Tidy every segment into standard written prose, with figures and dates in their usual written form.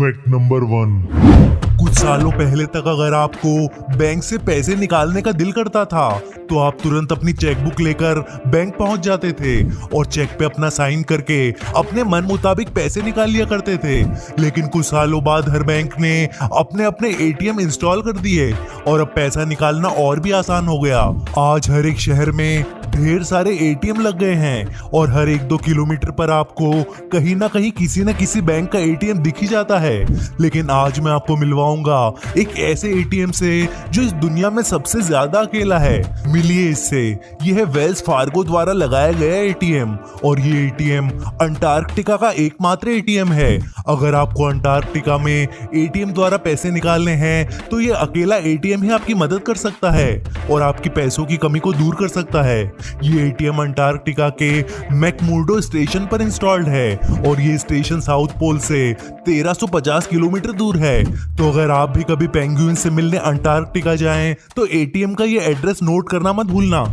Fact number 1। कुछ सालों पहले तक अगर आपको बैंक से पैसे निकालने का दिल करता था तो आप तुरंत अपनी चेकबुक लेकर बैंक पहुंच जाते थे और चेक पे अपना साइन करके अपने मन मुताबिक पैसे निकाल लिया करते थे। लेकिन कुछ सालों बाद हर बैंक ने अपने अपने एटीएम इंस्टॉल कर दिए और अब पैसा निकालना और भी आसान हो गया। आज हर एक शहर में ढेर सारे एटीएम लग गए हैं और हर 1-2 किलोमीटर पर आपको कहीं ना कहीं किसी न किसी बैंक का एटीएम दिख ही जाता है। लेकिन आज मैं आपको मिलवाऊंगा एक ऐसे एटीएम से जो इस दुनिया में सबसे ज्यादा अकेला है। मिलिए इससे। यह है वेल्स फार्गो द्वारा लगाया गया एटीएम और ये एटीएम अंटार्कटिका का एकमात्र एटीएम है। अगर आपको अंटार्कटिका में एटीएम द्वारा पैसे निकालने हैं तो ये अकेला एटीएम ही आपकी मदद कर सकता है और आपकी पैसों की कमी को दूर कर सकता है। ये एटीएम अंटार्कटिका के मैकमुर्डो स्टेशन पर इंस्टॉल्ड है और ये स्टेशन साउथ पोल से 1350 किलोमीटर दूर है। तो अगर आप भी कभी पेंगुइन से मिलने अंटार्कटिका जाएं तो एटीएम का ये एड्रेस नोट करना मत भूलना।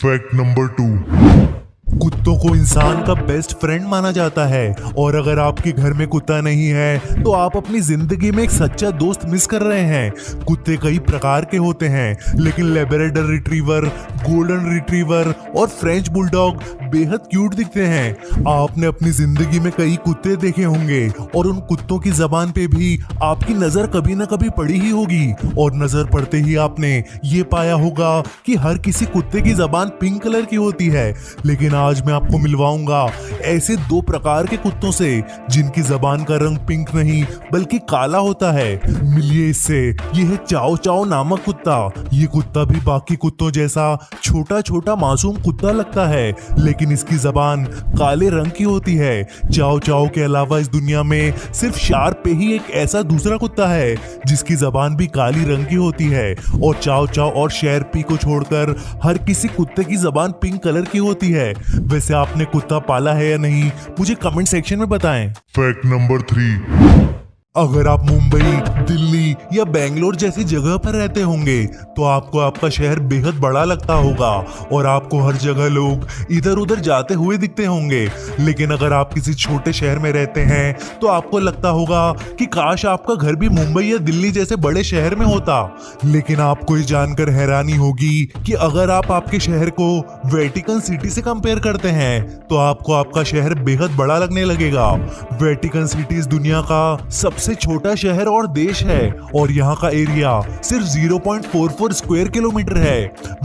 Fact number 2। कुत्तों को इंसान का बेस्ट फ्रेंड माना जाता है और अगर आपके घर में कुत्ता नहीं है तो आप अपनी जिंदगी में एक सच्चा दोस्त मिस कर रहे हैं। कुत्ते कई प्रकार के होते हैं लेकिन लेब्राडोर रिट्रीवर, गोल्डन रिट्रीवर और फ्रेंच बुलडॉग बेहद क्यूट दिखते हैं। आपने अपनी जिंदगी में कई कुत्ते देखे होंगे और उन कुत्तों की जबान पे भी आपकी नजर कभी ना कभी पड़ी ही होगी और नजर पड़ते ही आपने ये पाया होगा कि हर किसी कुत्ते की जबान पिंक कलर की होती है। लेकिन आज मैं आपको मिलवाऊंगा ऐसे 2 प्रकार के कुत्तों से जिनकी जबान का रंग पिंक नहीं बल्कि काला होता है। मिलिए इससे। ये है चाओ चाओ नामक कुत्ता। ये कुत्ता भी बाकी कुत्तों जैसा छोटा छोटा मासूम कुत्ता लगता है लेकिन इसकी जबान काले रंग की होती है। चाओ चाओ के अलावा इस दुनिया में सिर्फ शार्प पे ही एक ऐसा दूसरा कुत्ता है जिसकी जबान भी काली रंग की होती है और चाओ चाओ और शेरपी को छोड़कर हर किसी कुत्ते की जबान पिंक कलर की होती है। वैसे आपने कुत्ता पाला है या नहीं मुझे कमेंट सेक्शन में बताएं। Fact number 3। अगर आप मुंबई, दिल्ली या बेंगलोर जैसी जगह पर रहते होंगे तो आपको आपका शहर बेहद बड़ा लगता होगा और आपको हर जगह लोग इधर उधर जाते हुए दिखते होंगे। लेकिन अगर आप किसी छोटे शहर में रहते हैं तो आपको लगता होगा कि काश आपका घर भी मुंबई या दिल्ली जैसे बड़े शहर में होता। लेकिन आपको ये जानकर हैरानी होगी कि अगर आप आपके शहर को वेटिकन सिटी से कंपेयर करते हैं तो आपको आपका शहर बेहद बड़ा लगने लगेगा। वेटिकन सिटी इस दुनिया का सबसे छोटा शहर और देश है और यहाँ का एरिया सिर्फ 0.44 स्क्वायर किलोमीटर है।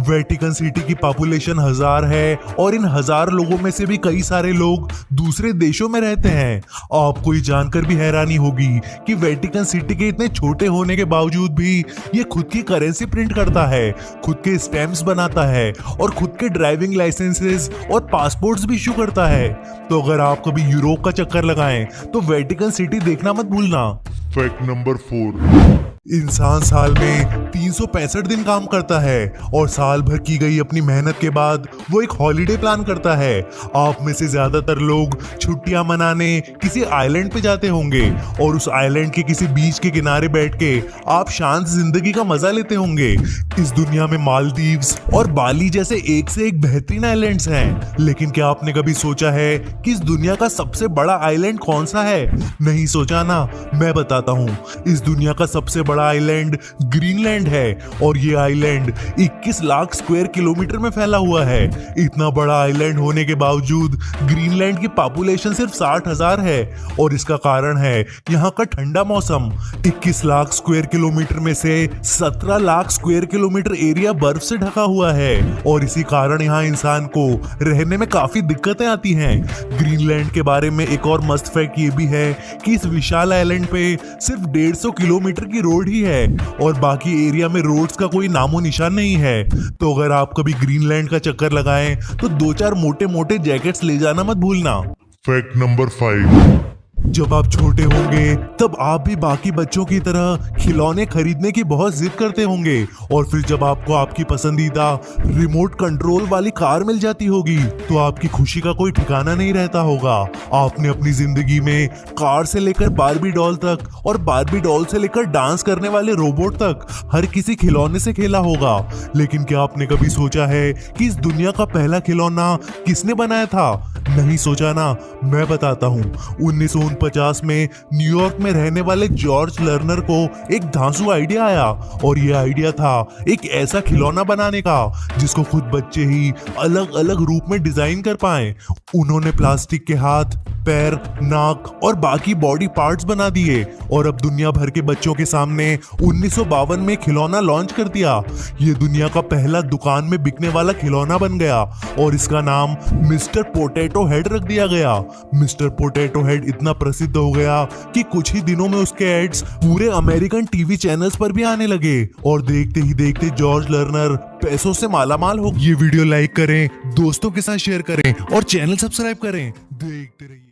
वेटिकन सिटी की पॉपुलेशन 1000 है और इन 1000 लोगों में से भी कई सारे लोग दूसरे देशों में रहते हैं। आपको ये जानकर भी हैरानी होगी कि वेटिकन सिटी के इतने छोटे होने के बावजूद भी ये खुद की करेंसी प्रिंट करता है, खुद के स्टैम्प्स बनाता है और खुद के ड्राइविंग लाइसेंसेस और पासपोर्ट्स भी इशू करता है। तो अगर आप कभी यूरोप का चक्कर लगाएं तो वेटिकन सिटी देखना मत भूलना। Fact number 4। इंसान साल में 365 दिन काम करता है और साल भर की गई अपनी मेहनत के बाद वो एक हॉलिडे प्लान करता है। आप में से ज्यादातर लोग छुट्टियां मनाने किसी आइलैंड पे जाते होंगे और उस आइलैंड के किसी बीच के किनारे बैठ के आप शांत जिंदगी का मजा लेते होंगे। इस दुनिया में मालदीव्स और बाली जैसे एक से एक बेहतरीन आइलैंड्स हैं, लेकिन क्या आपने कभी सोचा है कि इस दुनिया का सबसे बड़ा आइलैंड कौन सा है? नहीं सोचा ना? मैं बताता हूँ। इस दुनिया का सबसे बड़ा आइलैंड ग्रीनलैंड है और ये आइलैंड 21 लाख स्क्वायर किलोमीटर में फैला हुआ है। इतना बड़ा आइलैंड होने के बावजूद ग्रीनलैंड की पॉपुलेशन सिर्फ 60,000 है और इसका कारण है यहाँ का ठंडा मौसम। 21 लाख स्क्वायर किलोमीटर में से 17 लाख स्क्वायर किलोमीटर एरिया बर्फ से ढका हुआ है और इसी कारण यहाँ इंसान को रहने में काफी दिक्कतें आती हैं। ग्रीनलैंड के बारे में एक और मस्त फैक्ट ये भी है कि इस विशाल आइलैंड पे सिर्फ 150 किलोमीटर की रोड ही है और बाकी एरिया में रोड्स का कोई नामो निशान नहीं है। तो अगर आप कभी ग्रीनलैंड का चक्कर लगाएं तो 2-4 मोटे मोटे जैकेट्स ले जाना मत भूलना। Fact number 5। जब आप छोटे होंगे तब आप भी बाकी बच्चों की तरह खिलौने खरीदने की बहुत जिद करते होंगे और फिर जब आपको आपकी पसंदीदा रिमोट कंट्रोल वाली कार मिल जाती होगी तो आपकी खुशी का कोई ठिकाना नहीं रहता होगा। आपने अपनी जिंदगी में कार से लेकर बार्बी डॉल तक और बार्बी डॉल से लेकर डांस करने वाले रोबोट तक हर किसी खिलौने से खेला होगा। लेकिन क्या आपने कभी सोचा है कि इस दुनिया का पहला खिलौना किसने बनाया था? नहीं सोचा ना? मैं बताता हूँ। 1949 1950 में न्यूयॉर्क में रहने वाले जॉर्ज लर्नर को एक धांसू आइडिया आया और ये आइडिया था एक ऐसा खिलौना बनाने का जिसको खुद बच्चे ही अलग अलग रूप में डिजाइन कर पाए। उन्होंने प्लास्टिक के हाथ, पैर, नाक और बाकी बॉडी पार्ट्स बना दिए और अब दुनिया भर के बच्चों के सामने 1952 में खिलौना लॉन्च कर दिया। ये दुनिया का पहला दुकान में बिकने वाला खिलौना बन गया और इसका नाम मिस्टर पोटैटो हेड रख दिया गया। मिस्टर पोटैटो हेड इतना प्रसिद्ध हो गया कि कुछ ही दिनों में उसके एड्स पूरे अमेरिकन टीवी चैनल्स पर भी आने लगे और देखते ही देखते जॉर्ज लर्नर पैसों से मालामाल हो। ये वीडियो लाइक करें, दोस्तों के साथ शेयर करें और चैनल सब्सक्राइब करें। देखते रहिए।